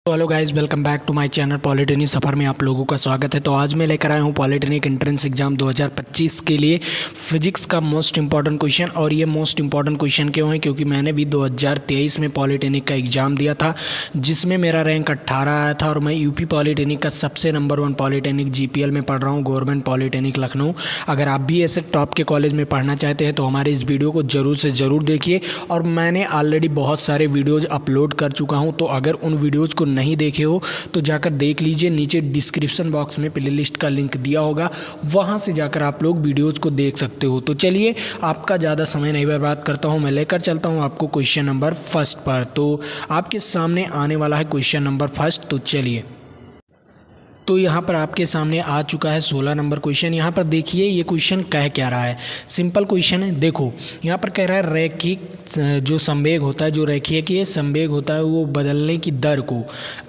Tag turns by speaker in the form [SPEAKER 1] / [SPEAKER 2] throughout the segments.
[SPEAKER 1] तो hello guys, welcome back to my channel polytechnic सफ़र में आप लोगों का स्वागत है। तो आज मैं लेकर आया हूँ पॉलिटेक्निक एंट्रेंस एग्जाम 2025 के लिए फिजिक्स का मोस्ट इंपॉर्टेंट क्वेश्चन। और ये मोस्ट इंपॉर्टेंट क्वेश्चन क्यों है? क्योंकि मैंने भी 2023 में पॉलिटेक्निक का एग्ज़ाम दिया था, जिसमें मेरा रैंक 18 आया था। और मैं यूपी पॉलिटेक्निक का सबसे नंबर 1 पॉलिटेक्निक जीपीएल में पढ़ रहा हूँ, गवर्नमेंट पॉलिटेक्निक लखनऊ। अगर आप भी ऐसे टॉप के कॉलेज में पढ़ना चाहते हैं तो हमारे इस वीडियो को ज़रूर से ज़रूर देखिए। और मैंने ऑलरेडी बहुत सारे वीडियोज़ अपलोड कर चुका हूँ, तो अगर उन वीडियोज़ को नहीं देखे हो तो जाकर देख लीजिए। नीचे डिस्क्रिप्शन बॉक्स में प्लेलिस्ट का लिंक दिया होगा, वहां से जाकर आप लोग वीडियोज़ को देख सकते हो। तो चलिए, आपका ज़्यादा समय नहीं बर्बाद करता हूं, मैं लेकर चलता हूं आपको क्वेश्चन नंबर फर्स्ट पर। तो आपके सामने आने वाला है क्वेश्चन नंबर फर्स्ट। तो चलिए, तो यहाँ पर आपके सामने आ चुका है 16 नंबर क्वेश्चन। यहाँ पर देखिए ये क्वेश्चन कह क्या रहा है। सिंपल क्वेश्चन है। देखो यहाँ पर कह रहा है रैखिक जो संवेग होता है, जो रैखिक संवेग होता है, वो बदलने की दर को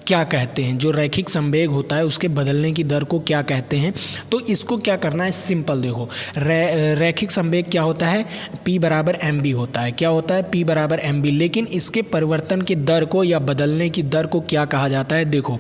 [SPEAKER 1] क्या कहते हैं? जो रैखिक संवेग होता है उसके बदलने की दर को क्या कहते हैं? तो इसको क्या करना है, सिंपल देखो, रैखिक संवेग क्या होता है? P बराबर mb होता है। क्या होता है? P बराबर mb। लेकिन इसके परिवर्तन की दर को या बदलने की दर को क्या कहा जाता है? देखो,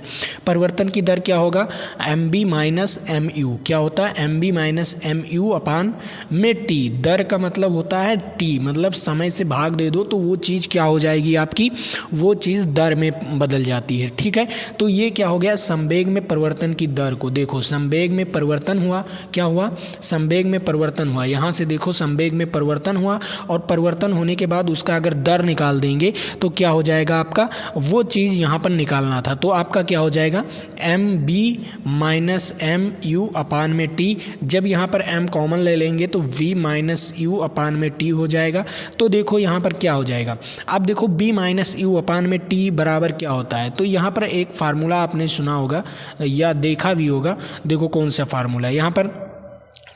[SPEAKER 1] परिवर्तन की दर क्या होगा? mb minus mu। क्या होता है? mb माइनस mu अपान में t। दर का मतलब होता है t, मतलब समय से भाग दे दो तो वो चीज़ क्या हो जाएगी आपकी? वो चीज़ दर में बदल जाती है। ठीक है, तो ये क्या हो गया? संवेग में परिवर्तन की दर को देखो, संवेग में परिवर्तन हुआ, क्या हुआ? संवेग में परिवर्तन हुआ। यहाँ से देखो, संवेग में परिवर्तन हुआ, और परिवर्तन होने के बाद उसका अगर दर निकाल देंगे तो क्या हो जाएगा आपका? वो चीज़ यहाँ पर निकालना था, तो आपका क्या हो जाएगा? mb माइनस mu अपान में t। जब यहाँ पर m कॉमन ले लेंगे तो v माइनस u अपान में t हो जाएगा। तो देखो यहाँ पर क्या हो जाएगा? अब देखो b माइनस u अपान में t बराबर क्या होता है? तो यहाँ पर एक फार्मूला आपने सुना होगा या देखा भी होगा। देखो कौन सा फार्मूला है। यहाँ पर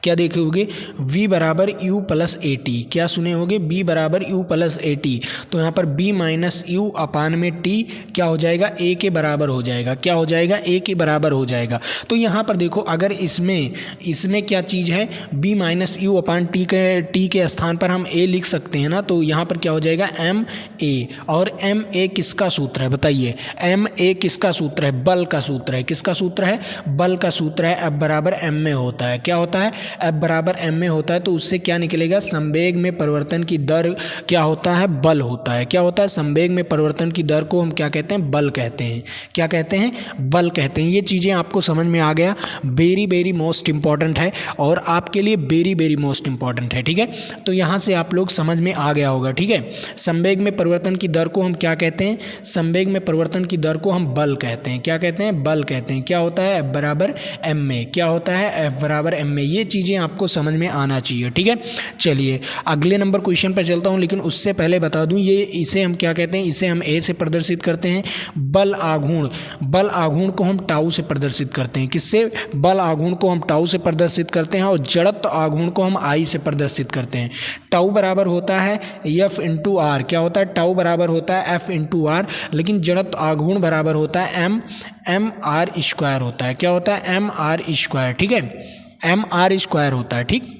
[SPEAKER 1] क्या देखे होगे? v बराबर u प्लस ए टी। क्या सुने होगे? b बराबर u प्लस ए टी। तो यहाँ पर b माइनस u अपान में t क्या हो जाएगा? a के बराबर हो जाएगा। क्या हो जाएगा? a के बराबर हो जाएगा। तो यहाँ पर देखो, अगर इसमें क्या चीज़ है? b माइनस u अपान t के स्थान पर हम a लिख सकते हैं ना। तो यहाँ पर क्या हो जाएगा? m a। और m a किसका सूत्र है बताइए? m a किसका सूत्र है? बल का सूत्र है। किसका सूत्र है? बल का सूत्र है। F बराबर m में होता है। क्या होता है? F बराबर m में होता है। तो उससे क्या निकलेगा? संवेग में परिवर्तन की दर क्या होता है? बल होता है। क्या होता है? संवेग में परिवर्तन की दर को हम क्या कहते हैं? बल कहते हैं। क्या कहते हैं? बल कहते हैं। ये चीज़ें आपको समझ में आ गया। वेरी वेरी मोस्ट इंपॉर्टेंट है, और आपके लिए वेरी वेरी मोस्ट इंपॉर्टेंट है। ठीक है, तो यहाँ से आप लोग समझ में आ गया होगा। ठीक है, संवेग में परिवर्तन की दर को हम क्या कहते हैं? संवेग में परिवर्तन की दर को हम बल कहते हैं। क्या कहते हैं? बल कहते हैं। क्या होता है? F बराबर m में। क्या होता है? F बराबर m में। ये चीज़ें आपको समझ में आना चाहिए। ठीक है, चलिए अगले नंबर क्वेश्चन पर चलता हूँ, लेकिन उससे पहले बता दूँ, ये इसे हम क्या कहते हैं? इसे हम a से प्रदर्शित करते हैं। बल आघूर्ण, बल आघूर्ण को हम टाउ से प्रदर्शित करते हैं। किससे? बल आघूर्ण को हम टाउ से प्रदर्शित करते हैं, और जड़त्व आघूर्ण को हम आई से प्रदर्शित करते हैं। टाउ बराबर होता है F इंटू आर। क्या होता है? टाउ बराबर होता है F इंटू आर, लेकिन जड़त्व आघूर्ण बराबर होता है m r स्क्वायर होता है। क्या होता है? m r square. ठीक है, m r स्क्वायर होता है। ठीक,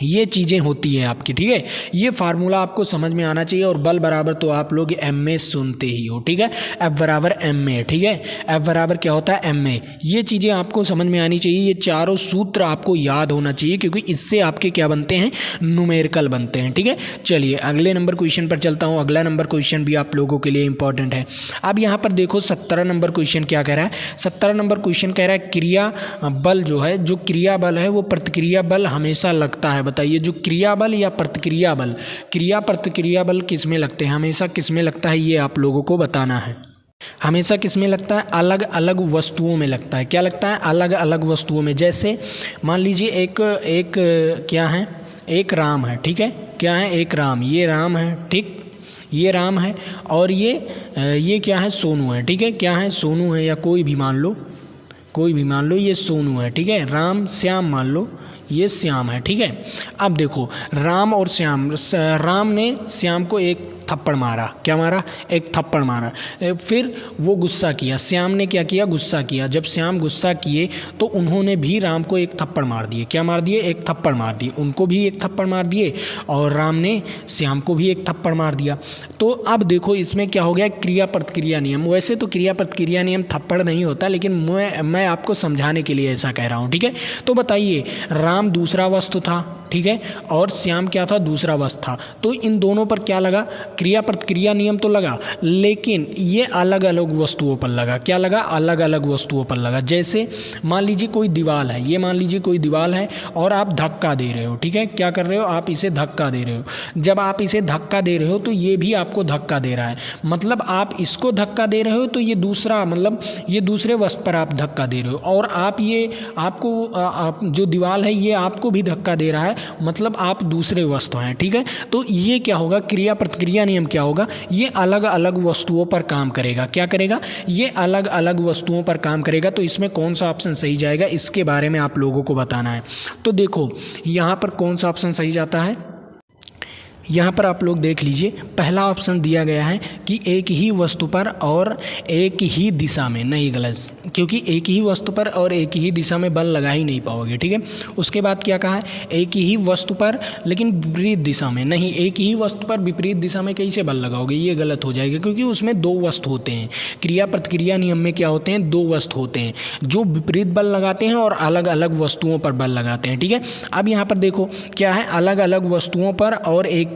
[SPEAKER 1] ये चीज़ें होती हैं आपकी। ठीक है, ये फार्मूला आपको समझ में आना चाहिए। और बल बराबर तो आप लोग m में सुनते ही हो। ठीक है, F बराबर m में। ठीक है, F बराबर क्या होता है? m में। ये चीज़ें आपको समझ में आनी चाहिए। ये चारों सूत्र आपको याद होना चाहिए, क्योंकि इससे आपके क्या बनते हैं? न्यूमेरिकल बनते हैं। ठीक है, चलिए अगले नंबर क्वेश्चन पर चलता हूँ। अगला नंबर क्वेश्चन भी आप लोगों के लिए इंपॉर्टेंट है। अब यहाँ पर देखो 17 नंबर क्वेश्चन क्या कह रहा है? 17 नंबर क्वेश्चन कह रहा है क्रिया बल जो है, जो क्रिया बल है वो प्रतिक्रिया बल हमेशा लगता है। बताइए, जो क्रिया बल या प्रतिक्रिया बल, क्रिया प्रतिक्रिया बल किस में लगते हैं? हमेशा किस में लगता है? ये आप लोगों को बताना है। हमेशा किस में लगता है? अलग अलग वस्तुओं में लगता है। क्या लगता है? अलग अलग वस्तुओं में। जैसे मान लीजिए एक क्या है? एक राम है। ठीक है, क्या है? एक राम। ये राम है। ठीक, ये राम है, और ये क्या है? सोनू है। ठीक है, क्या है? सोनू है, या कोई भी मान लो, कोई भी मान लो, ये सोनू है। ठीक है, राम श्याम मान लो, ये श्याम है। ठीक है, अब देखो राम और श्याम, राम ने श्याम को एक थप्पड़ मारा। क्या मारा? एक थप्पड़ मारा। फिर वो गुस्सा किया, श्याम ने क्या किया? गुस्सा किया। जब श्याम गुस्सा किए तो उन्होंने भी राम को एक थप्पड़ मार दिए। क्या मार दिए? एक थप्पड़ मार दिए। उनको भी एक थप्पड़ मार दिए और राम ने श्याम को भी एक थप्पड़ मार दिया। तो अब देखो इसमें क्या हो गया? क्रिया प्रतिक्रिया नियम। वैसे तो क्रिया प्रतिक्रिया नियम थप्पड़ नहीं होता, लेकिन मैं आपको समझाने के लिए ऐसा कह रहा हूँ, ठीक है। तो बताइए, राम दूसरा वस्तु था, ठीक है, और श्याम क्या था? दूसरा वस्तु था। तो इन दोनों पर क्या लगा? क्रिया प्रतिक्रिया नियम तो लगा, लेकिन ये अलग अलग वस्तुओं पर लगा। क्या लगा? अलग अलग वस्तुओं पर लगा। जैसे मान लीजिए कोई दीवार है, ये मान लीजिए कोई दीवार है और आप धक्का दे रहे हो, ठीक है। क्या कर रहे हो? आप इसे धक्का दे रहे हो। जब आप इसे धक्का दे रहे हो तो ये भी आपको धक्का दे रहा है, मतलब आप इसको धक्का दे रहे हो तो ये दूसरा, मतलब ये दूसरे वस्तु पर आप धक्का दे रहे हो, और आप जो दीवार है ये आपको भी धक्का दे रहा है, मतलब आप दूसरे वस्तु हैं, ठीक है। तो ये क्या होगा? क्रिया प्रतिक्रिया नियम क्या होगा? ये अलग अलग वस्तुओं पर काम करेगा। क्या करेगा? ये अलग अलग वस्तुओं पर काम करेगा। तो इसमें कौन सा ऑप्शन सही जाएगा, इसके बारे में आप लोगों को बताना है। तो देखो यहाँ पर कौन सा ऑप्शन सही जाता है। यहाँ पर आप लोग देख लीजिए, पहला ऑप्शन दिया गया है कि एक ही वस्तु पर और एक ही दिशा में। नहीं, गलत, क्योंकि एक ही वस्तु पर और एक ही दिशा में बल लगा ही नहीं पाओगे, ठीक है। उसके बाद क्या कहा है? एक ही वस्तु पर लेकिन विपरीत दिशा में। नहीं, एक ही वस्तु पर विपरीत दिशा में कैसे बल लगाओगे? ये गलत हो जाएगा, क्योंकि उसमें दो वस्तु होते हैं। क्रिया प्रतिक्रिया नियम में क्या होते हैं? दो वस्तु होते हैं जो विपरीत बल लगाते हैं और अलग अलग वस्तुओं पर बल लगाते हैं, ठीक है। अब यहाँ पर देखो क्या है? अलग अलग वस्तुओं पर और एक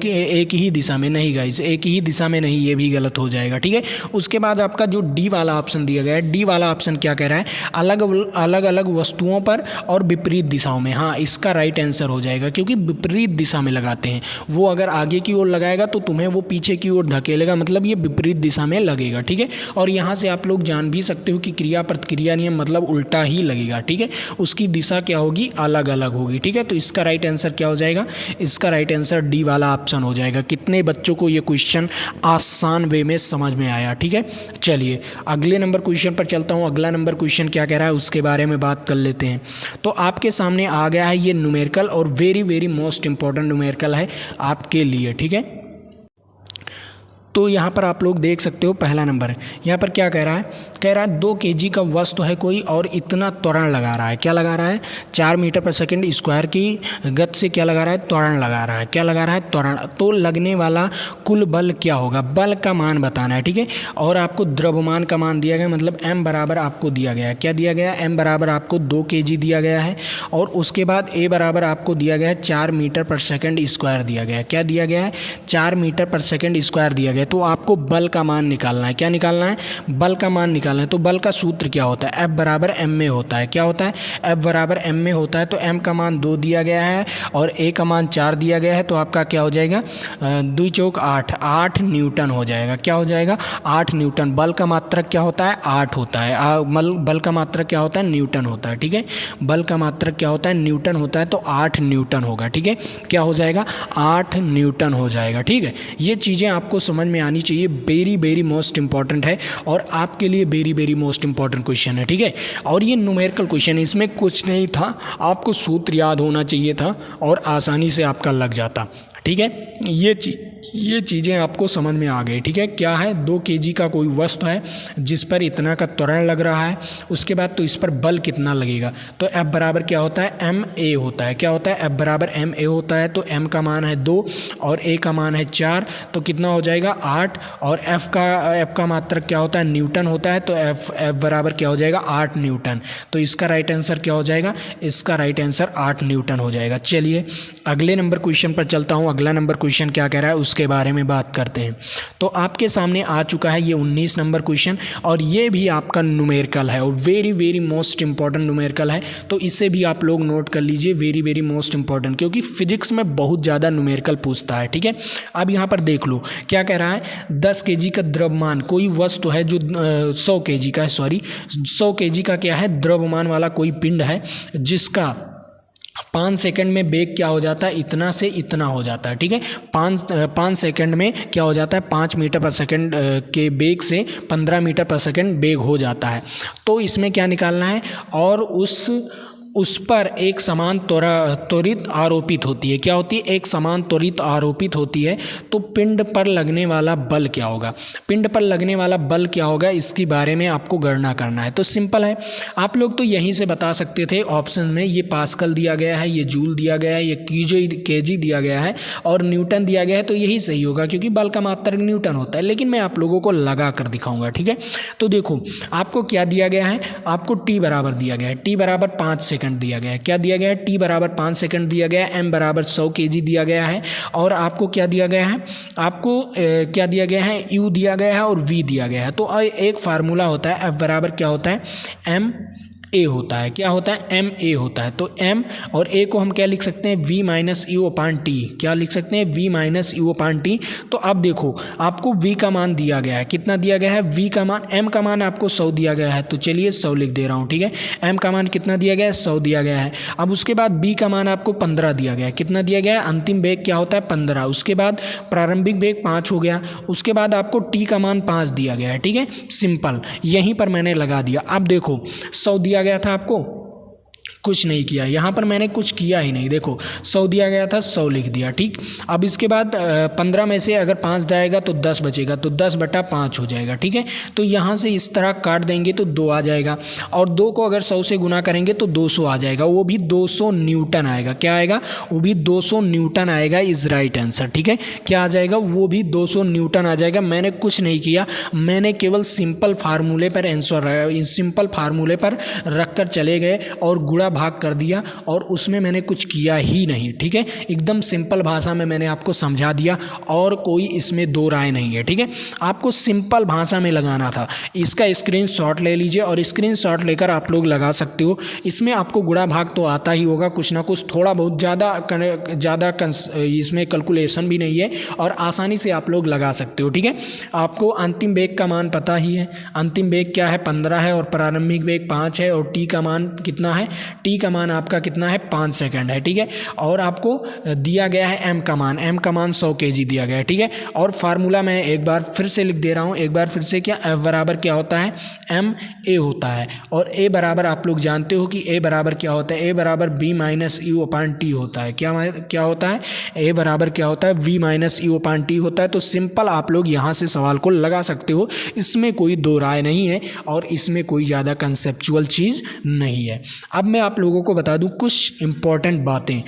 [SPEAKER 1] ही दिशा में। नहीं गाइस, एक ही दिशा में नहीं, ये भी गलत हो जाएगा, ठीक है। उसके बाद आपका जो डी वाला ऑप्शन दिया गया है, डी वाला ऑप्शन क्या कह रहा है? अलग अलग वस्तुओं पर और विपरीत दिशाओं में। हाँ, इसका राइट आंसर हो जाएगा, क्योंकि विपरीत दिशा में लगाते हैं। वो अगर आगे की ओर लगाएगा तो तुम्हें वो पीछे की ओर धकेलेगा, मतलब ये विपरीत दिशा में लगेगा, ठीक है। और यहाँ से आप लोग जान भी सकते हो कि क्रिया प्रतिक्रिया नियम मतलब उल्टा ही लगेगा, ठीक है। उसकी दिशा क्या होगी? अलग अलग होगी, ठीक है। तो इसका राइट आंसर क्या हो जाएगा? इसका राइट आंसर डी वाला ऑप्शन हो जाएगा। कितने बच्चों को ये क्वेश्चन आसान वे में समझ में आया, ठीक है। चलिए अगले नंबर क्वेश्चन पर चलता हूँ। अगला नंबर क्वेश्चन क्या कह रहा है उसके बारे में बात कर लेते हैं। तो आपके सामने आ गया है ये न्यूमेरिकल, और very very most important numerical है आपके लिए, ठीक है। तो यहाँ पर आप लोग देख सकते हो पहला नंबर यहाँ पर क्या कह रहा है? कह रहा है 2 kg का वस्तु है कोई और इतना त्वरण लगा रहा है। क्या लगा रहा है? 4 मीटर पर सेकंड स्क्वायर की गति से क्या लगा रहा है? त्वरण लगा रहा है। क्या लगा रहा है? त्वरण। तो लगने वाला कुल बल क्या होगा? बल का मान बताना है, ठीक है। और आपको द्रव्यमान का मान दिया गया, मतलब m बराबर आपको दिया गया है। क्या दिया गया? m बराबर आपको 2 kg दिया गया है। और उसके बाद a बराबर आपको दिया गया है 4 मीटर पर सेकंड स्क्वायर दिया गया है। क्या दिया गया है? 4 मीटर पर सेकंड स्क्वायर दिया गया है। तो आपको बल का मान निकालना है। क्या निकालना है? बल का मान निकालना है। तो बल का सूत्र क्या होता है? F बराबर m में होता है। क्या होता है? F बराबर m में होता है। तो m का मान 2 दिया गया है और a का मान 4 दिया गया है। तो आपका क्या हो जाएगा? 2 चौक 8, 8 न्यूटन हो जाएगा। क्या हो जाएगा? 8 न्यूटन। बल का मात्रक क्या होता है? 8 होता है। बल का मात्रक क्या होता है? न्यूटन होता है, ठीक है। बल का मात्रक क्या होता है? न्यूटन होता है। तो 8 न्यूटन होगा, ठीक है। क्या हो जाएगा? 8 न्यूटन हो जाएगा, ठीक है। ये चीज़ें आपको समझ में आनी चाहिए। वेरी वेरी मोस्ट इंपॉर्टेंट है और आपके लिए very very most important question है, ठीक है। और ये न्यूमेरिकल क्वेश्चन है, इसमें कुछ नहीं था, आपको सूत्र याद होना चाहिए था और आसानी से आपका लग जाता, ठीक है। ये चीज़ें आपको समझ में आ गई, ठीक है। क्या है? 2 kg का कोई वस्तु है जिस पर इतना का त्वरण लग रहा है। उसके बाद तो इस पर बल कितना लगेगा? तो F बराबर क्या होता है? ma होता है। क्या होता है? F बराबर ma होता है। तो m का मान है 2 और a का मान है 4, तो कितना हो जाएगा? 8। और F का मात्रक क्या होता है? न्यूटन होता है। तो F बराबर क्या हो जाएगा? 8 न्यूटन। तो इसका राइट आंसर क्या हो जाएगा? इसका राइट आंसर 8 न्यूटन हो जाएगा। चलिए अगले नंबर क्वेश्चन पर चलता हूँ। अगला नंबर क्वेश्चन क्या कह रहा है उसके बारे में बात करते हैं। तो आपके सामने आ चुका है ये 19 नंबर क्वेश्चन, और ये भी आपका न्यूमेरिकल है और very very most important numerical है। तो इसे भी आप लोग नोट कर लीजिए, वेरी वेरी मोस्ट इंपॉर्टेंट, क्योंकि फिजिक्स में बहुत ज़्यादा न्यूमेरिकल पूछता है, ठीक है। अब यहाँ पर देख लो क्या कह रहा है? 10 kg का द्रव्यमान कोई वस्तु है जो 100 kg का, 100 kg का क्या है? द्रव्यमान वाला कोई पिंड है जिसका 5 सेकंड में बेग क्या हो जाता है? इतना से इतना हो जाता है, ठीक है। 5 सेकंड में क्या हो जाता है? 5 मीटर पर सेकंड के बेग से 15 मीटर पर सेकंड बेग हो जाता है। तो इसमें क्या निकालना है? और उस पर एक समान त्वरित आरोपित होती है। क्या होती है? एक समान त्वरित आरोपित होती है। तो पिंड पर लगने वाला बल क्या होगा? पिंड पर लगने वाला बल क्या होगा, इसके बारे में आपको गणना करना है। तो सिंपल है, आप लोग तो यहीं से बता सकते थे ऑप्शन में। ये पास्कल दिया गया है, ये जूल दिया गया है, ये केजी दिया गया है और न्यूटन दिया गया है, तो यही सही होगा क्योंकि बल का मात्रक न्यूटन होता है। लेकिन मैं आप लोगों को लगा कर दिखाऊंगा, ठीक है। तो देखो आपको क्या दिया गया है, आपको टी बराबर दिया गया है, टी बराबर 5 सेकंड दिया गया है। क्या दिया गया है? टी बराबर 5 सेकंड दिया गया है। एम बराबर 100 kg दिया गया है। और आपको क्या दिया गया है? आपको क्या दिया गया है? यू दिया गया है और वी दिया गया है। तो एक फार्मूला होता है, एफ बराबर क्या होता है? एम ए होता है। क्या होता है? एम ए होता है। तो एम और ए को हम क्या लिख सकते हैं? V minus u upon t. क्या लिख सकते हैं? V minus u upon t. तो अब देखो आपको वी का मान दिया गया है, कितना दिया गया है? वी का मान, एम का मान आपको 100 दिया गया है, तो चलिए 100 लिख दे रहा हूँ, ठीक है। एम का मान कितना दिया गया है? 100 दिया गया है। अब उसके बाद बी का मान आपको 15 दिया गया है। कितना दिया गया है? अंतिम वेग क्या होता है? 15। उसके बाद प्रारंभिक वेग 5 हो गया। उसके बाद आपको टी का मान 5 दिया गया है, ठीक है। सिंपल, यहीं पर मैंने लगा दिया। अब देखो 100 दिया गया था आपको, कुछ नहीं किया यहाँ पर, मैंने कुछ किया ही नहीं। देखो 100 दिया गया था, 100 लिख दिया, ठीक। अब इसके बाद 15 में से अगर 5 जाएगा तो 10 बचेगा, तो 10/5 हो जाएगा, ठीक है। तो यहाँ से इस तरह काट देंगे तो 2 आ जाएगा, और 2 को अगर 100 से गुना करेंगे तो 200 आ जाएगा, वो भी 200 न्यूटन आएगा। क्या आएगा? वो भी 200 न्यूटन आएगा, इज राइट आंसर, ठीक है। क्या आ जाएगा? वो भी 200 न्यूटन आ जाएगा। मैंने कुछ नहीं किया, मैंने केवल सिंपल फार्मूले पर आंसर, सिंपल फार्मूले पर रख कर चले गए और गुणा भाग कर दिया, और उसमें मैंने कुछ किया ही नहीं, ठीक है। एकदम सिंपल भाषा में मैंने आपको समझा दिया, और कोई इसमें दो राय नहीं है, ठीक है। आपको सिंपल भाषा में लगाना था। इसका स्क्रीनशॉट ले लीजिए और स्क्रीनशॉट लेकर आप लोग लगा सकते हो। इसमें आपको गुणा भाग तो आता ही होगा, कुछ ना कुछ, थोड़ा बहुत, ज़्यादा इसमें कैलकुलेशन भी नहीं है, और आसानी से आप लोग लगा सकते हो, ठीक है। आपको अंतिम वेग का मान पता ही है। अंतिम वेग क्या है? 15 है, और प्रारंभिक वेग 5 है, और टी का मान कितना है? टी का मान आपका कितना है? 5 सेकंड है, ठीक है। और आपको दिया गया है एम का मान, एम का मान 100 kg दिया गया है, ठीक है। और फार्मूला मैं एक बार फिर से लिख दे रहा हूँ, एक बार फिर से। क्या? एफ बराबर क्या होता है? एम ए होता है, और ए बराबर आप लोग जानते हो कि ए बराबर क्या होता है? ए बराबर b minus u upon t होता है। क्या होता है? ए बराबर क्या होता है? V minus u upon t होता है। तो सिंपल आप लोग यहाँ से सवाल को लगा सकते हो, इसमें कोई दो राय नहीं है, और इसमें कोई ज़्यादा कंसेप्चुअल चीज़ नहीं है। अब मैं आप लोगों को बता दूं कुछ इंपॉर्टेंट बातें।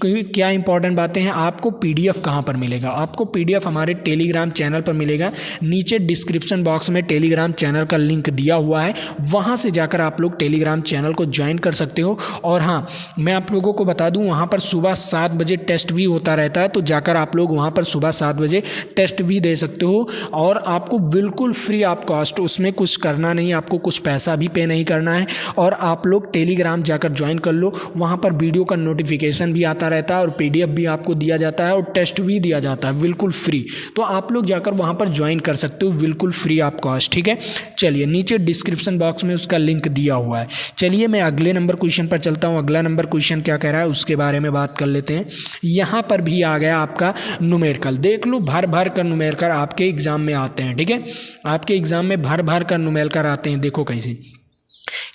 [SPEAKER 1] क्या इंपॉर्टेंट बातें हैं? आपको पीडीएफ कहाँ पर मिलेगा? आपको पीडीएफ हमारे टेलीग्राम चैनल पर मिलेगा। नीचे डिस्क्रिप्शन बॉक्स में टेलीग्राम चैनल का लिंक दिया हुआ है, वहाँ से जाकर आप लोग टेलीग्राम चैनल को ज्वाइन कर सकते हो। और हाँ, मैं आप लोगों को बता दूँ, वहाँ पर सुबह 7 बजे टेस्ट भी होता रहता है, तो जाकर आप लोग वहाँ पर सुबह 7 बजे टेस्ट भी दे सकते हो, और आपको बिल्कुल फ्री ऑफ कॉस्ट, उसमें कुछ करना नहीं, आपको कुछ पैसा भी पे नहीं करना है। और आप लोग टेलीग्राम जाकर ज्वाइन कर लो, वहाँ पर वीडियो का नोटिफिकेशन भी आता रहता है, और पीडीएफ भी आपको दिया जाता है, और टेस्ट भी दिया जाता है बिल्कुल फ्री। तो आप लोग जाकर वहाँ पर ज्वाइन कर सकते हो बिल्कुल फ्री ऑफ कॉस्ट, ठीक है। चलिए, नीचे डिस्क्रिप्शन बॉक्स में उसका लिंक दिया हुआ है। चलिए मैं अगले नंबर क्वेश्चन पर चलता हूँ। अगला नंबर क्वेश्चन क्या कह रहा है उसके बारे में बात कर लेते हैं। यहाँ पर भी आ गया आपका न्यूमेरिकल। देख लो, भर भर कर न्यूमेरिकल आपके एग्जाम में आते हैं, ठीक है। आपके एग्जाम में भर भर कर न्यूमेरिकल आते हैं। देखो कैसे,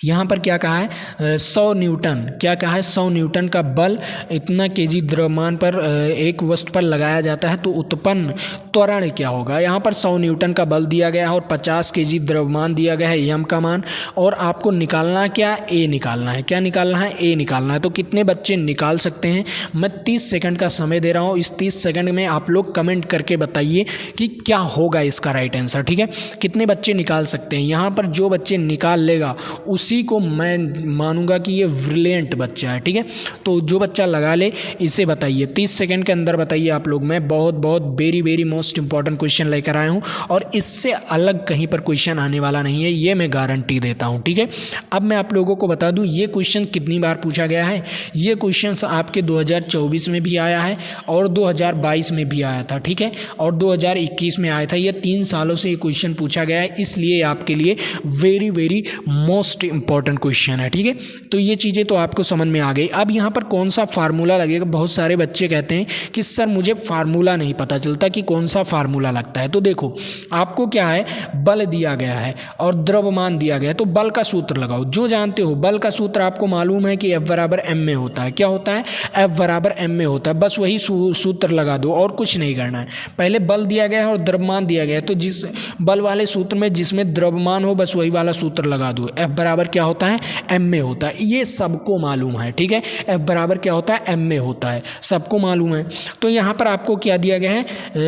[SPEAKER 1] यहाँ पर क्या कहा है? 100 न्यूटन। क्या कहा है? 100 न्यूटन का बल इतना केजी द्रव्यमान पर एक वस्तु पर लगाया जाता है, तो उत्पन्न त्वरण क्या होगा? यहाँ पर 100 न्यूटन का बल दिया गया है, और 50 केजी द्रव्यमान दिया गया है, एम का मान। और आपको निकालना क्या? ए निकालना है। क्या निकालना है? ए निकालना है। तो कितने बच्चे निकाल सकते हैं? मैं 30 सेकंड का समय दे रहा हूँ। इस 30 सेकंड में आप लोग कमेंट करके बताइए कि क्या होगा इसका राइट आंसर, ठीक है। कितने बच्चे निकाल सकते हैं? यहाँ पर जो बच्चे निकाल लेगा उसी को मैं मानूंगा कि ये ब्रिलियंट बच्चा है, ठीक है। तो जो बच्चा लगा ले, इसे बताइए 30 सेकंड के अंदर बताइए आप लोग। मैं बहुत वेरी मोस्ट इंपॉर्टेंट क्वेश्चन लेकर आया हूँ, और इससे अलग कहीं पर क्वेश्चन आने वाला नहीं है, ये मैं गारंटी देता हूँ, ठीक है। अब मैं आप लोगों को बता दूँ ये क्वेश्चन कितनी बार पूछा गया है। ये क्वेश्चन आपके 2024 में भी आया है, और 2022 में भी आया था, ठीक है, और 2021 में आया था। ये 3 सालों से ये क्वेश्चन पूछा गया है, इसलिए आपके लिए वेरी मोस्ट इंपॉर्टेंट क्वेश्चन है, ठीक है। तो ये चीज़ें तो आपको समझ में आ गई। अब यहाँ पर कौन सा फार्मूला लगेगा, बहुत सारे बच्चे कहते हैं कि सर मुझे फार्मूला नहीं पता चलता कि कौन सा फार्मूला लगता है। तो देखो आपको क्या है, बल दिया गया है और द्रव्यमान दिया गया है, तो बल का सूत्र लगाओ। जो जानते हो बल का सूत्र आपको मालूम है कि F बराबर m में होता है। क्या होता है, F बराबर m में होता है। बस वही सूत्र लगा दो और कुछ नहीं करना है। पहले बल दिया गया है और द्रव्यमान दिया गया है, तो जिस बल वाले सूत्र में जिसमें द्रव्यमान हो बस वही वाला सूत्र लगा दो। F बराबर क्या होता है, m में होता है। ये सबको मालूम है, ठीक है। F बराबर क्या होता है, m में होता है, सबको मालूम है। तो यहाँ पर आपको क्या दिया गया है,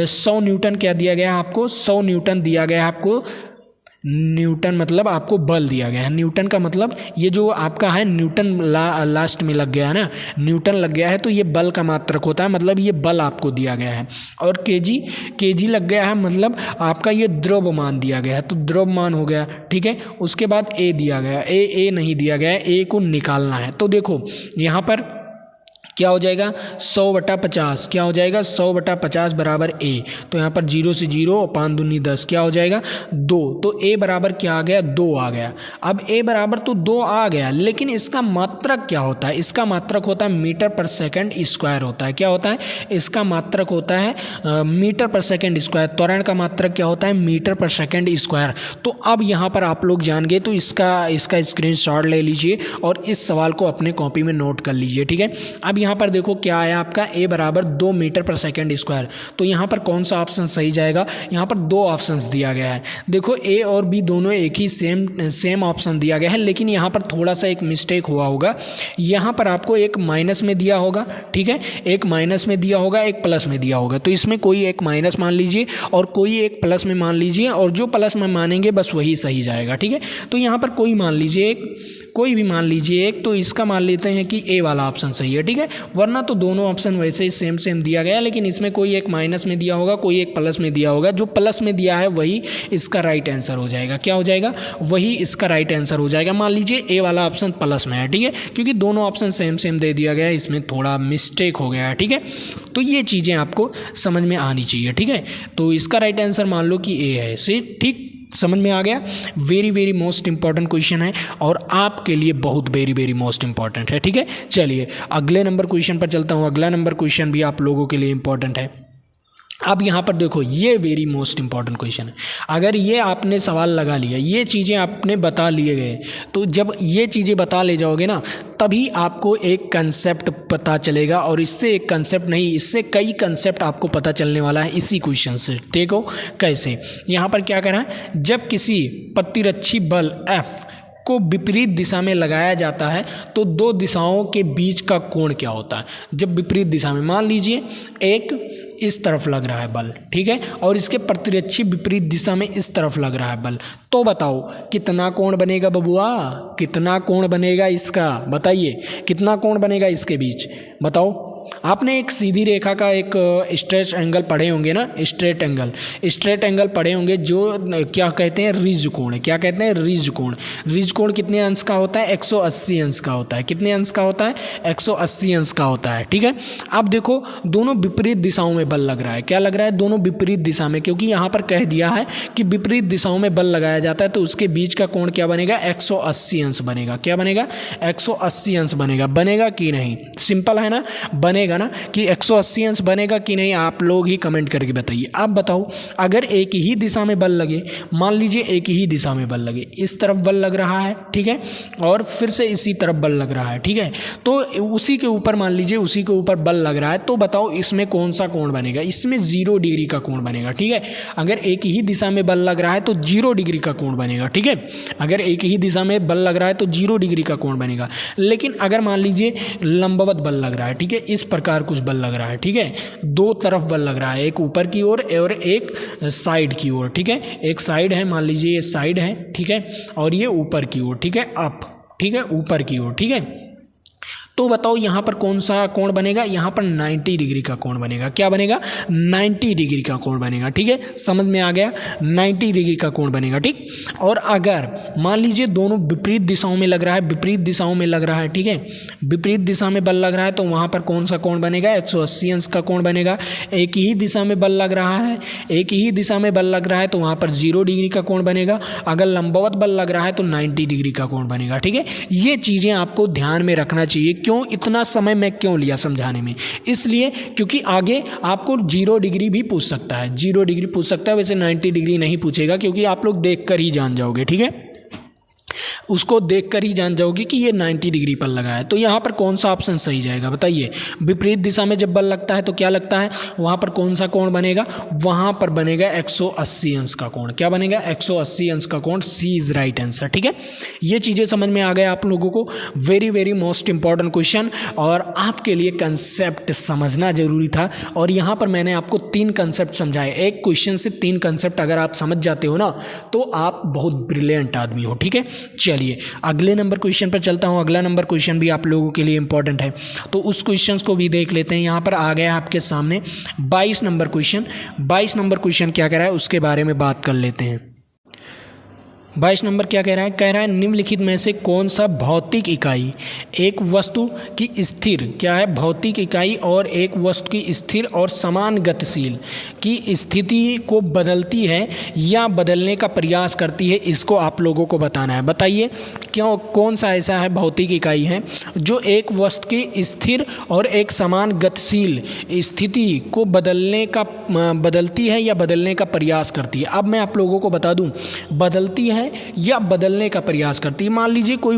[SPEAKER 1] 100 न्यूटन क्या दिया गया है आपको, 100 न्यूटन दिया गया है आपको। न्यूटन मतलब आपको बल दिया गया है। न्यूटन का मतलब ये जो आपका है न्यूटन लास्ट में लग गया है ना, न्यूटन लग गया है तो ये बल का मात्रक होता है, मतलब ये बल आपको दिया गया है। और केजी लग गया है, मतलब आपका ये द्रव्यमान दिया गया है, तो द्रव्यमान हो गया, ठीक है। उसके बाद ए दिया गया, ए नहीं दिया गया है, ए को निकालना है। तो देखो यहाँ पर क्या हो जाएगा, 100/50 क्या हो जाएगा, 100/50 बराबर ए। तो यहाँ पर 0 से 0 और 5 दूनी 10 क्या हो जाएगा 2। तो ए बराबर क्या आ गया, 2 आ गया। अब ए बराबर तो 2 आ गया, लेकिन इसका मात्रक क्या होता है, इसका मात्रक होता है मीटर पर सेकंड स्क्वायर होता है। क्या होता है, इसका मात्रक होता है मीटर पर सेकंड स्क्वायर। त्वरण का मात्रक क्या होता है, मीटर पर सेकंड स्क्वायर। तो अब यहाँ पर आप लोग जान गए, तो इसका स्क्रीनशॉट ले लीजिए और इस सवाल को अपने कॉपी में नोट कर लीजिए, ठीक है। अब यहाँ पर देखो क्या आया आपका, ए बराबर 2 मीटर पर सेकंड स्क्वायर। तो यहाँ पर कौन सा ऑप्शन सही जाएगा, यहाँ पर 2 ऑप्शंस दिया गया है। देखो ए और बी दोनों एक ही सेम ऑप्शन दिया गया है, लेकिन यहाँ पर थोड़ा सा एक मिस्टेक हुआ होगा। यहाँ पर आपको एक माइनस में दिया होगा, ठीक है, एक माइनस में दिया होगा, एक प्लस में दिया होगा। तो इसमें कोई एक माइनस मान लीजिए और कोई एक प्लस में मान लीजिए, और जो प्लस में मानेंगे बस वही सही जाएगा, ठीक है। तो यहाँ पर कोई मान लीजिए कोई भी मान लीजिए एक, तो इसका मान लेते हैं कि ए वाला ऑप्शन सही है, ठीक है। वरना तो दोनों ऑप्शन वैसे ही सेम दिया गया, लेकिन इसमें कोई एक माइनस में दिया होगा, कोई एक प्लस में दिया होगा। जो प्लस में दिया है वही इसका राइट आंसर हो जाएगा। क्या हो जाएगा, वही इसका राइट आंसर हो जाएगा। मान लीजिए ए वाला ऑप्शन प्लस में है, ठीक है, क्योंकि दोनों ऑप्शन सेम दे दिया गया है, इसमें थोड़ा मिस्टेक हो गया है, ठीक है। तो ये चीज़ें आपको समझ में आनी चाहिए, ठीक है। तो इसका राइट आंसर मान लो कि ए है, इसे ठीक समझ में आ गया। वेरी मोस्ट इंपॉर्टेंट क्वेश्चन है और आपके लिए बहुत वेरी मोस्ट इंपॉर्टेंट है, ठीक है। चलिए अगले नंबर क्वेश्चन पर चलता हूँ। अगला नंबर क्वेश्चन भी आप लोगों के लिए इंपॉर्टेंट है। अब यहाँ पर देखो ये वेरी मोस्ट इंपॉर्टेंट क्वेश्चन है। अगर ये आपने सवाल लगा लिया, ये चीज़ें आपने बता लिए गए, तो जब ये चीज़ें बता ले जाओगे ना, तभी आपको एक कंसेप्ट पता चलेगा। और इससे एक कंसेप्ट नहीं, इससे कई कंसेप्ट आपको पता चलने वाला है इसी क्वेश्चन से। देखो कैसे, यहाँ पर क्या करा है, जब किसी प्रतिरक्षी बल F को विपरीत दिशा में लगाया जाता है तो 2 दिशाओं के बीच का कोण क्या होता है। जब विपरीत दिशा में, मान लीजिए एक इस तरफ लग रहा है बल, ठीक है, और इसके प्रतिरक्षी विपरीत दिशा में इस तरफ लग रहा है बल, तो बताओ कितना कोण बनेगा बबुआ, कितना कोण बनेगा इसका, बताइए कितना कोण बनेगा इसके बीच, बताओ। आपने एक सीधी रेखा का एक स्ट्रेट एंगल पढ़े होंगे ना, स्ट्रेट एंगल पढ़े होंगे, जो क्या कहते हैं, रिज कोण। क्या कहते हैं, रिज कोण। रिज कोण कितने अंश का होता है, 180 अंश का होता है। कितने अंश का होता है, 180 अंश का होता है, ठीक है। अब देखो दोनों विपरीत दिशाओं में बल लग रहा है। क्या लग रहा है, दोनों विपरीत दिशा में, क्योंकि यहाँ पर कह दिया है कि विपरीत दिशाओं में बल लगाया जाता है, तो उसके बीच का कोण क्या बनेगा, 180 अंश बनेगा। क्या बनेगा, 180 अंश बनेगा। बनेगा कि नहीं, सिंपल है ना, बनेगा ना, कि 180 अंश बनेगा कि नहीं, आप लोग ही कमेंट करके बताइए। अब बताओ, अगर एक ही दिशा में बल लगे, मान लीजिए एक ही दिशा में बल लगे, इस तरफ बल लग रहा है, ठीक है, और फिर से इसी तरफ बल लग रहा है, ठीक है, तो उसी के ऊपर मान लीजिए उसी के ऊपर बल लग रहा है, तो बताओ इसमें कौन सा कोण बनेगा, इसमें 0 डिग्री का कोण बनेगा, ठीक है। अगर एक ही दिशा में बल लग रहा है तो 0 डिग्री का कोण बनेगा, ठीक है। अगर एक ही दिशा में बल लग रहा है तो 0 डिग्री का कोण बनेगा। लेकिन अगर मान लीजिए लंबवत बल लग रहा है, ठीक है, इस प्रकार कुछ बल लग रहा है, ठीक है, 2 तरफ बल लग रहा है, एक ऊपर की ओर और एक साइड की ओर, ठीक है। एक साइड है, मान लीजिए ये साइड है, ठीक है, और ये ऊपर की ओर, ठीक है, अप, ठीक है, ऊपर की ओर, ठीक है। तो बताओ यहाँ पर कौन सा कोण बनेगा, यहाँ पर 90 डिग्री का कोण बनेगा। क्या बनेगा? 90 डिग्री का कोण बनेगा। ठीक है, समझ में आ गया, 90 डिग्री का कोण बनेगा। ठीक, और अगर मान लीजिए दोनों विपरीत दिशाओं में लग रहा है, विपरीत दिशाओं में लग रहा है, ठीक है, विपरीत दिशा में बल लग रहा है, तो वहाँ पर कौन सा कोण बनेगा? 180 अंश का कोण बनेगा। एक ही दिशा में बल लग रहा है, एक ही दिशा में बल लग रहा है, तो वहाँ पर 0 डिग्री का कोण बनेगा। अगर लंबवत बल लग रहा है तो 90 डिग्री का कोण बनेगा। ठीक है, ये चीज़ें आपको ध्यान में रखना चाहिए। क्यों इतना समय मैं क्यों लिया समझाने में? इसलिए क्योंकि आगे आपको 0 डिग्री भी पूछ सकता है, 0 डिग्री पूछ सकता है, वैसे 90 डिग्री नहीं पूछेगा, क्योंकि आप लोग देख कर ही जान जाओगे। ठीक है, उसको देखकर ही जान जाओगे कि ये 90 डिग्री पर लगा है। तो यहाँ पर कौन सा ऑप्शन सही जाएगा बताइए? विपरीत दिशा में जब बल लगता है तो क्या लगता है? वहाँ पर कौन सा कोण बनेगा? वहाँ पर बनेगा 180 अंश का कोण। क्या बनेगा? 180 अंश का कोण। सी इज राइट आंसर। ठीक है, ये चीज़ें समझ में आ गए आप लोगों को। Very very most important question, और आपके लिए कंसेप्ट समझना जरूरी था। और यहाँ पर मैंने आपको 3 कंसेप्ट समझाए। एक क्वेश्चन से 3 कंसेप्ट अगर आप समझ जाते हो ना, तो आप बहुत ब्रिलियंट आदमी हो। ठीक है, चलिए अगले नंबर क्वेश्चन पर चलता हूँ। अगला नंबर क्वेश्चन भी आप लोगों के लिए इंपॉर्टेंट है, तो उस क्वेश्चन को भी देख लेते हैं। यहाँ पर आ गया आपके सामने 22 नंबर क्वेश्चन। 22 नंबर क्वेश्चन क्या कह रहा है उसके बारे में बात कर लेते हैं। 22 नंबर क्या कह रहा है? कह रहा है निम्नलिखित में से कौन सा भौतिक इकाई एक वस्तु की स्थिर, क्या है, भौतिक इकाई और एक वस्तु की स्थिर और समान गतिशील की स्थिति को बदलती है या बदलने का प्रयास करती है? इसको आप लोगों को बताना है। बताइए क्यों, कौन सा ऐसा है भौतिक इकाई है जो एक वस्तु की स्थिर और एक समान गतिशील स्थिति को बदलती है या बदलने का प्रयास करती है? अब मैं आप लोगों को बता दूं, बदलती है या बदलने का प्रयास करती है। मान लीजिए कोई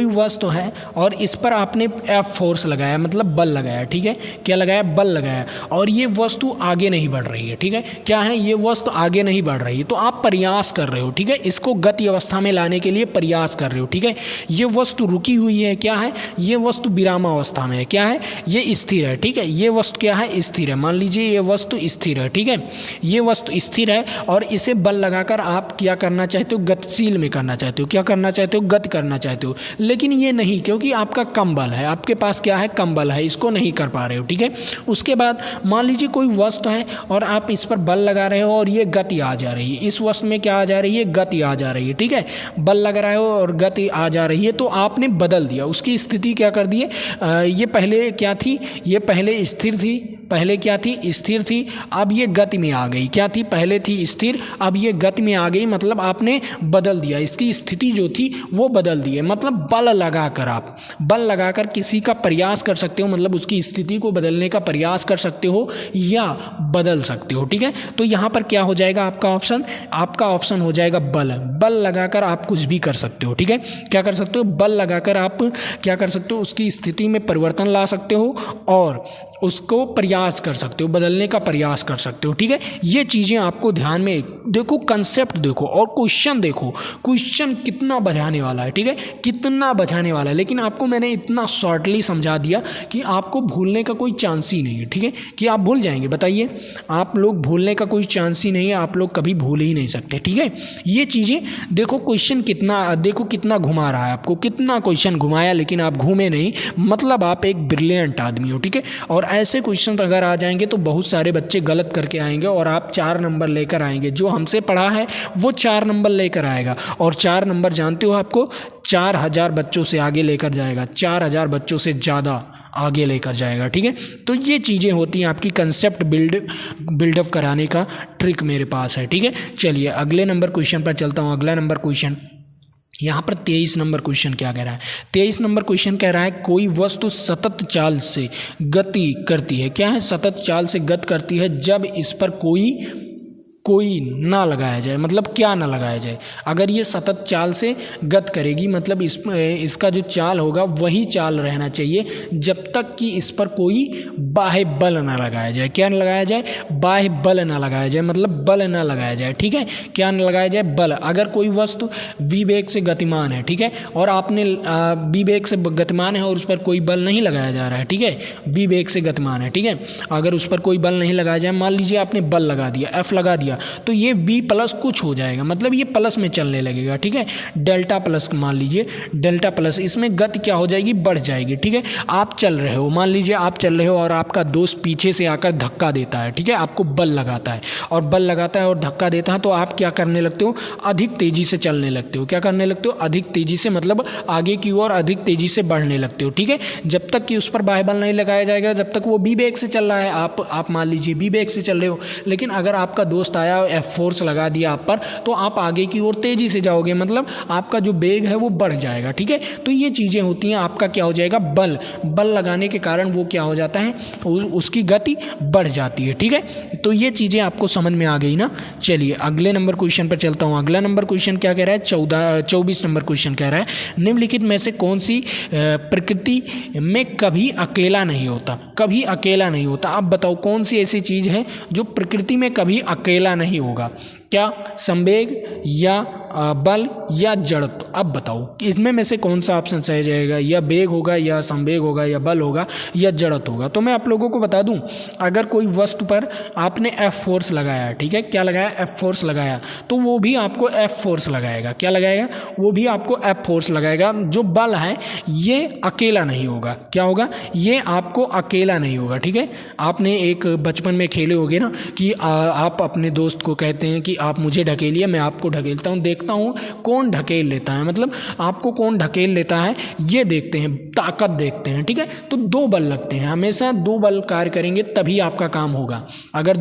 [SPEAKER 1] वस्तु है और इस पर आपने F फोर्स लगाया, मतलब बल लगाया। ठीक है, क्या लगाया? बल लगाया, और ये वस्तु आगे नहीं बढ़ रही है। ठीक है, क्या है? ये वस्तु आगे नहीं बढ़ रही है, तो आप प्रयास कर रहे हो। ठीक है, इसको गति अवस्था में लाने के लिए प्रयास कर रहे हो। ठीक है, ये वस्तु रुकी हुई है, क्या है? ये वस्तु विरामावस्था में है, क्या है? ये स्थिर है। ठीक है, ये वस्तु क्या है? स्थिर है। मान लीजिए ये वस्तु स्थिर है। ठीक है, ये वस्तु स्थिर है और इसे बल लगाकर आप क्या करना चाहते हो? गतिशील में करना चाहते हो। क्या करना चाहते हो? गति करना चाहते हो। लेकिन ये नहीं, क्योंकि आपका कम बल है, आपके पास क्या है? कम बल है, इसको नहीं कर पा रहे हो। ठीक है, उसके बाद मान लीजिए कोई वस्तु है और आप इस पर बल लगा रहे हो और ये गति आ जा रही है। इस वस्तु में क्या आ जा रही है? गति आ जा रही है। ठीक है, बल लगा रहे हो और गति आ जा रही है, तो आपने बदल दिया, उसकी स्थिति क्या कर दी है? ये पहले क्या थी? ये पहले स्थिर थी, पहले क्या थी? स्थिर थी, अब ये गति में आ गई। क्या थी? पहले थी स्थिर, अब ये गति में आ गई, मतलब आपने बदल दिया, इसकी स्थिति जो थी वो बदल दी है। मतलब बल लगाकर, आप बल लगाकर किसी का प्रयास कर सकते हो, मतलब उसकी स्थिति को बदलने का प्रयास कर सकते हो या बदल सकते हो। ठीक है, तो यहाँ पर क्या हो जाएगा आपका ऑप्शन? आपका ऑप्शन हो जाएगा बल। बल लगाकर आप कुछ भी कर सकते हो। ठीक है, क्या कर सकते हो? बल लगाकर आप क्या कर सकते हो? उसकी स्थिति में परिवर्तन ला सकते हो और उसको प्रयास कर सकते हो, बदलने का प्रयास कर सकते हो। ठीक है, ये चीज़ें आपको ध्यान में देखो, कंसेप्ट देखो और क्वेश्चन देखो। क्वेश्चन कितना बचाने वाला है। ठीक है, कितना बचाने वाला है, लेकिन आपको मैंने इतना शॉर्टली समझा दिया कि आपको भूलने का कोई चांस ही नहीं है। ठीक है, कि आप भूल जाएंगे? बताइए, आप लोग भूलने का कोई चांस ही नहीं है, आप लोग कभी भूल ही नहीं सकते। ठीक है, ये चीज़ें देखो, क्वेश्चन कितना, देखो कितना घुमा रहा है आपको, कितना क्वेश्चन घुमाया, लेकिन आप घूमे नहीं, मतलब आप एक ब्रिलियंट आदमी हो। ठीक है, और ऐसे क्वेश्चन अगर आ जाएंगे तो बहुत सारे बच्चे गलत करके आएंगे और आप 4 नंबर लेकर आएंगे। जो हमसे पढ़ा है वो 4 नंबर लेकर आएगा, और 4 नंबर जानते हो आपको 4000 बच्चों से आगे लेकर जाएगा, 4000 बच्चों से ज़्यादा आगे लेकर जाएगा। ठीक है, तो ये चीज़ें होती हैं आपकी कंसेप्ट बिल्डअप कराने का ट्रिक मेरे पास है। ठीक है, चलिए अगले नंबर क्वेश्चन पर चलता हूँ। अगला नंबर क्वेश्चन यहाँ पर 23 नंबर क्वेश्चन क्या कह रहा है? 23 नंबर क्वेश्चन कह रहा है कोई वस्तु सतत चाल से गति करती है। क्या है? सतत चाल से गति करती है जब इस पर कोई ना लगाया जाए। मतलब क्या ना लगाया जाए? अगर ये सतत चाल से गति करेगी, मतलब इसका जो चाल होगा वही चाल रहना चाहिए जब तक कि इस पर कोई बाह्य बल ना लगाया जाए। क्या ना लगाया जाए? बाह्य बल ना लगाया जाए, मतलब बल ना लगाया जाए। ठीक है, क्या ना लगाया जाए? बल। अगर कोई वस्तु v वेग से गतिमान है, ठीक है, और आपने v वेग से गतिमान है और उस पर कोई बल नहीं लगाया जा रहा है। ठीक है, v वेग से गतिमान है, ठीक है, अगर उस पर कोई बल नहीं लगाया जाए, मान लीजिए आपने बल लगा दिया, F लगा दिया, दिया तो ये v प्लस कुछ हो जाएगा, मतलब ये प्लस में चलने लगेगा, ठीक है। डेल्टा प्लस मान लीजिए, डेल्टा प्लस, इसमें गति क्या हो जाएगी, बढ़ जाएगी, ठीक है। आप चल रहे हो, मान लीजिए आप चल रहे हो और आपका दोस्त पीछे से आकर धक्का देता है, ठीक है, आपको बल लगाता है और बल लगाता है और धक्का देता है, तो आप क्या करने लगते हो, अधिक तेजी से चलने लगते हो। क्या करने लगते हो, अधिक तेजी से, मतलब आगे की ओर अधिक तेजी से बढ़ने लगते हो, ठीक है। जब तक कि उस पर बाह्य बल नहीं लगाया जाएगा, जब तक वो बी वेग से चल रहा है, आप मान लीजिए बी वेग से चल रहे हो, लेकिन अगर आपका दोस्त आया एफ फोर्स लगा दिया आप पर, तो आप आगे की ओर तेजी से जाओगे, मतलब आपका जो वेग है वो बढ़ जाएगा, ठीक है। तो ये चीज़ें होती हैं, आपका क्या हो जाएगा, बल लगाने के कारण वो क्या हो जाता है, उसकी गति बढ़ जाती है, ठीक है। तो ये चीज़ें आपको समझ में आ गई ना। चलिए अगले नंबर क्वेश्चन पर चलता हूँ। अगला नंबर क्वेश्चन क्या कह रहा है, 24 नंबर क्वेश्चन कह रहा है, निम्नलिखित में से कौन सी प्रकृति में कभी अकेला नहीं होता, कभी अकेला नहीं होता। आप बताओ कौन सी ऐसी चीज़ है जो प्रकृति में कभी अकेला नहीं होगा, क्या संवेग या बल या जड़त्व। अब बताओ इसमें में से कौन सा ऑप्शन सही जाएगा, या वेग होगा या संवेग होगा या बल होगा या जड़त्व होगा। तो मैं आप लोगों को बता दूं, अगर कोई वस्तु पर आपने एफ फोर्स लगाया, ठीक है, क्या लगाया, एफ फोर्स लगाया, तो वो भी आपको एफ फोर्स लगाएगा, क्या लगाएगा, वो भी आपको एफ फोर्स लगाएगा। जो बल है ये अकेला नहीं होगा, क्या होगा, ये आपको अकेला नहीं होगा, ठीक है। आपने एक बचपन में खेले होगे ना कि आप अपने दोस्त को कहते हैं कि आप मुझे ढकेलिए, मैं आपको ढकेलता हूँ, देखता हूँ कौन ढकेल लेता है, मतलब आपको कौन ढकेल लेता है ये देखते हैं, ताकत देखते हैं, ठीक है। तो दो बल लगते हैं, हमेशा दो बल कार्य करेंगे तभी आपका काम होगा। अगर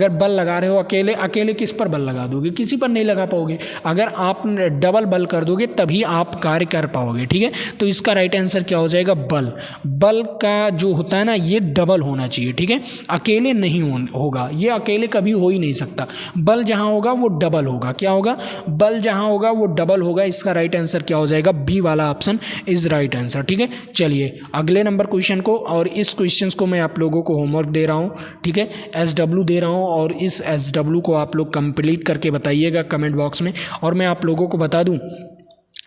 [SPEAKER 1] बल लगा रहे हो अकेले किस पर बल लगा दोगे, किसी पर नहीं लगा पाओगे। अगर आप डबल बल कर दोगे तभी आप कार्य कर पाओगे, ठीक है। तो इसका राइट आंसर क्या हो जाएगा, बल का जो होता है ना ये डबल होना चाहिए, ठीक है, अकेले नहीं होगा, ये अकेले कभी हो ही नहीं सकता। बल जहां होगा वो डबल होगा, क्या होगा, बल जहां होगा वो डबल होगा। इसका राइट आंसर क्या हो जाएगा, बी वाला ऑप्शन इज राइट आंसर, ठीक है। चलिए अगले नंबर क्वेश्चन को, और इस क्वेश्चन को मैं आप लोगों को होमवर्क दे रहा हूं, ठीक है, SW दे रहा हूं, और इस SW को आप लोग कंप्लीट करके बताइएगा कमेंट बॉक्स में। और मैं आप लोगों को बता दूं,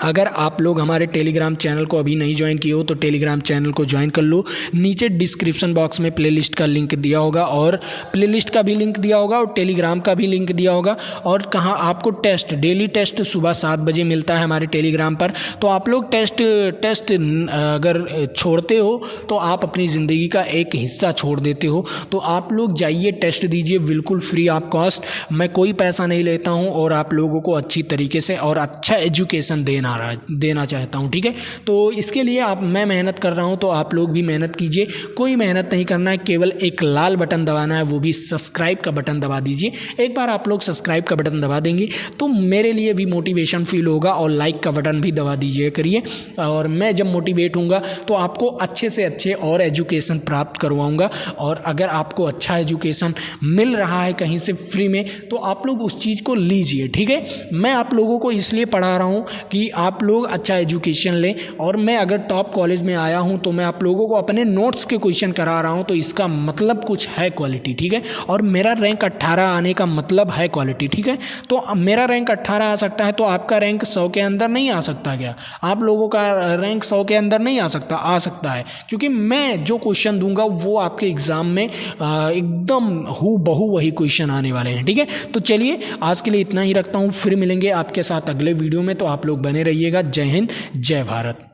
[SPEAKER 1] अगर आप लोग हमारे टेलीग्राम चैनल को अभी नहीं ज्वाइन किए हो तो टेलीग्राम चैनल को ज्वाइन कर लो। नीचे डिस्क्रिप्शन बॉक्स में प्लेलिस्ट का लिंक दिया होगा, और प्लेलिस्ट का भी लिंक दिया होगा, और टेलीग्राम का भी लिंक दिया होगा। और कहाँ आपको डेली टेस्ट सुबह 7 बजे मिलता है हमारे टेलीग्राम पर। तो आप लोग टेस्ट अगर छोड़ते हो तो आप अपनी ज़िंदगी का एक हिस्सा छोड़ देते हो। तो आप लोग जाइए टेस्ट दीजिए, बिल्कुल फ्री ऑफ कॉस्ट, मैं कोई पैसा नहीं लेता हूँ, और आप लोगों को अच्छी तरीके से और अच्छा एजुकेशन देना चाहता हूँ, ठीक है। तो इसके लिए मैं मेहनत कर रहा हूँ, तो आप लोग भी मेहनत कीजिए। कोई मेहनत नहीं करना है, केवल एक लाल बटन दबाना है, वो भी सब्सक्राइब का बटन दबा दीजिए। एक बार आप लोग सब्सक्राइब का बटन दबा देंगे तो मेरे लिए भी मोटिवेशन फील होगा, और लाइक का बटन भी दबा दीजिए करिए। और मैं जब मोटिवेट होऊंगा तो आपको अच्छे से अच्छे और एजुकेशन प्राप्त करवाऊंगा। और अगर आपको अच्छा एजुकेशन मिल रहा है कहीं से फ्री में तो आप लोग उस चीज़ को लीजिए, ठीक है। मैं आप लोगों को इसलिए पढ़ा रहा हूँ कि आप लोग अच्छा एजुकेशन लें। और मैं अगर टॉप कॉलेज में आया हूं तो मैं आप लोगों को अपने नोट्स के क्वेश्चन करा रहा हूं, तो इसका मतलब कुछ है क्वालिटी, ठीक है। और मेरा रैंक 18 आने का मतलब है क्वालिटी, ठीक है। तो मेरा रैंक 18 आ सकता है, तो आपका रैंक 100 के अंदर नहीं आ सकता क्या? आप लोगों का रैंक 100 के अंदर नहीं आ सकता है, क्योंकि मैं जो क्वेश्चन दूंगा वो आपके एग्जाम में एकदम हूबहू वही क्वेश्चन आने वाले हैं, ठीक है। तो चलिए आज के लिए इतना ही रखता हूँ, फिर मिलेंगे आपके साथ अगले वीडियो में। तो आप लोग बने रहिएगा। जय हिंद, जय भारत।